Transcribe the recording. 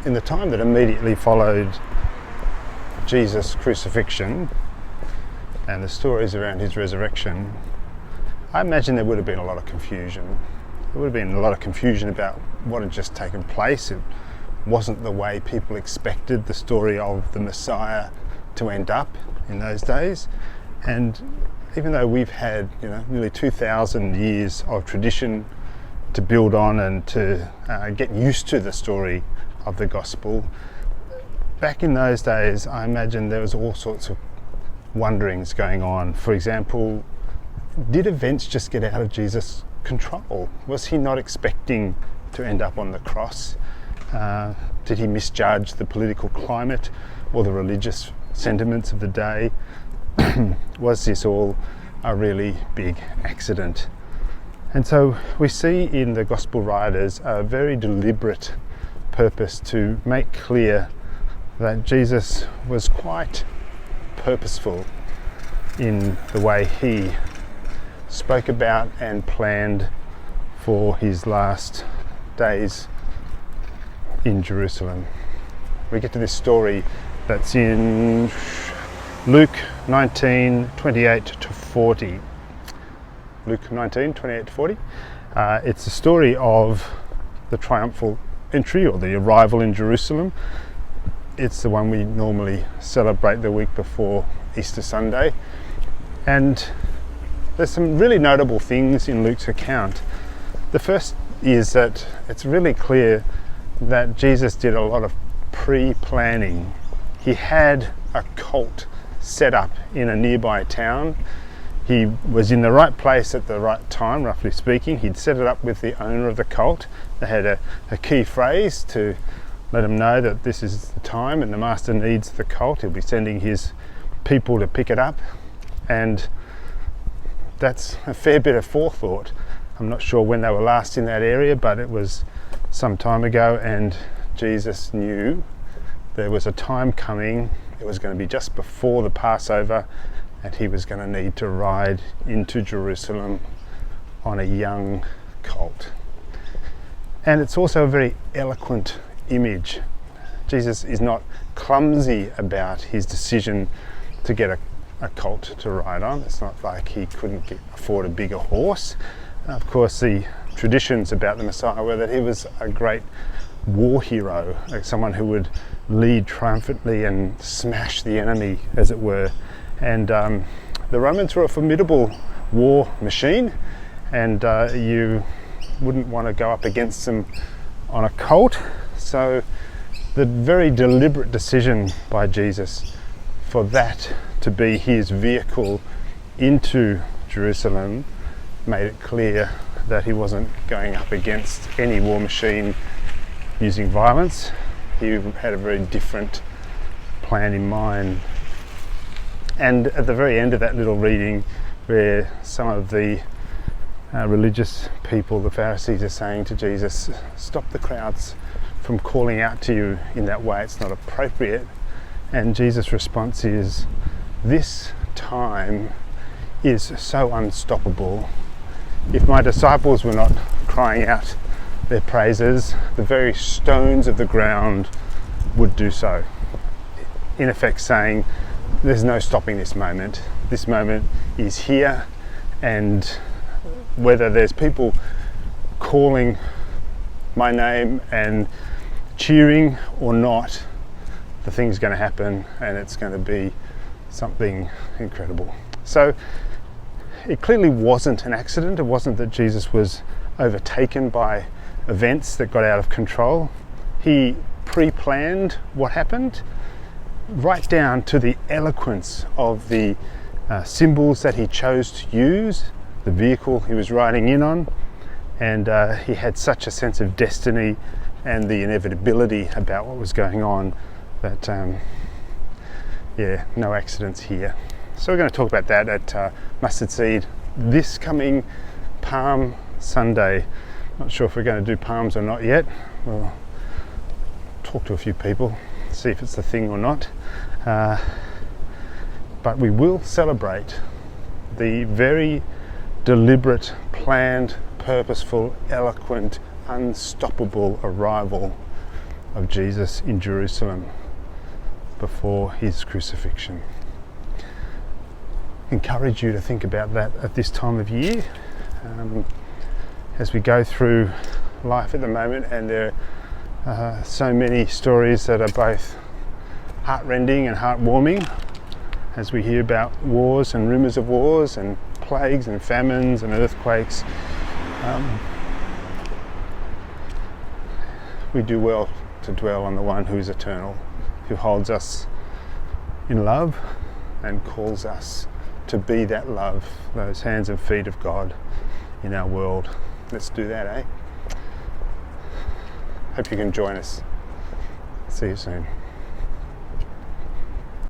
in the time that immediately followed Jesus' crucifixion and the stories around his resurrection, I imagine there would have been a lot of confusion. There would have been a lot of confusion about what had just taken place. It wasn't the way people expected the story of the Messiah to end up in those days. And even though we've had, nearly 2,000 years of tradition to build on and to get used to the story of the gospel, back in those days, I imagine there was all sorts of wonderings going on. For example, did events just get out of Jesus' control? Was he not expecting to end up on the cross? Did he misjudge the political climate or the religious sentiments of the day? Was this all a really big accident? And so we see in the gospel writers a very deliberate purpose to make clear that Jesus was quite purposeful in the way he spoke about and planned for his last days in Jerusalem. We get to this story that's in Luke 19:28 to 40. Luke 19:28 to 40. It's the story of the triumphal entry or the arrival in Jerusalem. It's the one we normally celebrate the week before Easter Sunday. And there's some really notable things in Luke's account. The first is that it's really clear that Jesus did a lot of pre-planning. He had a cult set up in a nearby town. He was in the right place at the right time, roughly speaking. He'd set it up with the owner of the cult. They had a key phrase to let him know that this is the time and the master needs the cult. He'll be sending his people to pick it up. And that's a fair bit of forethought. I'm not sure when they were last in that area, but it was some time ago, and Jesus knew there was a time coming. It was going to be just before the Passover, and he was going to need to ride into Jerusalem on a young colt. And it's also a very eloquent image. Jesus is not clumsy about his decision to get a colt to ride on. It's not like he couldn't afford a bigger horse. Of course, the traditions about the Messiah were that he was a great war hero, like someone who would lead triumphantly and smash the enemy, as it were. And the Romans were a formidable war machine, and you wouldn't want to go up against them on a colt. So the very deliberate decision by Jesus for that to be his vehicle into Jerusalem made it clear that he wasn't going up against any war machine using violence. He had a very different plan in mind. And at the very end of that little reading, where some of the religious people, the Pharisees, are saying to Jesus, stop the crowds from calling out to you in that way, it's not appropriate. And Jesus' response is, this time is so unstoppable. If my disciples were not crying out their praises, the very stones of the ground would do so. In effect saying, there's no stopping this moment. This moment is here, and whether there's people calling my name and cheering or not, the thing's going to happen, and it's going to be something incredible. So it clearly wasn't an accident. It wasn't that Jesus was overtaken by events that got out of control. He pre-planned what happened, right down to the eloquence of the symbols that he chose to use, the vehicle he was riding in on, and he had such a sense of destiny and the inevitability about what was going on that, no accidents here. So we're going to talk about that at Mustard Seed this coming Palm Sunday. Not sure if we're going to do palms or not yet. We'll talk to a few people, see if it's the thing or not. But we will celebrate the very deliberate, planned, purposeful, eloquent, unstoppable arrival of Jesus in Jerusalem before his crucifixion. Encourage you to think about that at this time of year, as we go through life at the moment, and there are so many stories that are both heartrending and heartwarming, as we hear about wars and rumours of wars and plagues and famines and earthquakes. We do well to dwell on the one who is eternal, who holds us in love and calls us to be that love, those hands and feet of God in our world. Let's do that, eh? Hope you can join us. See you soon.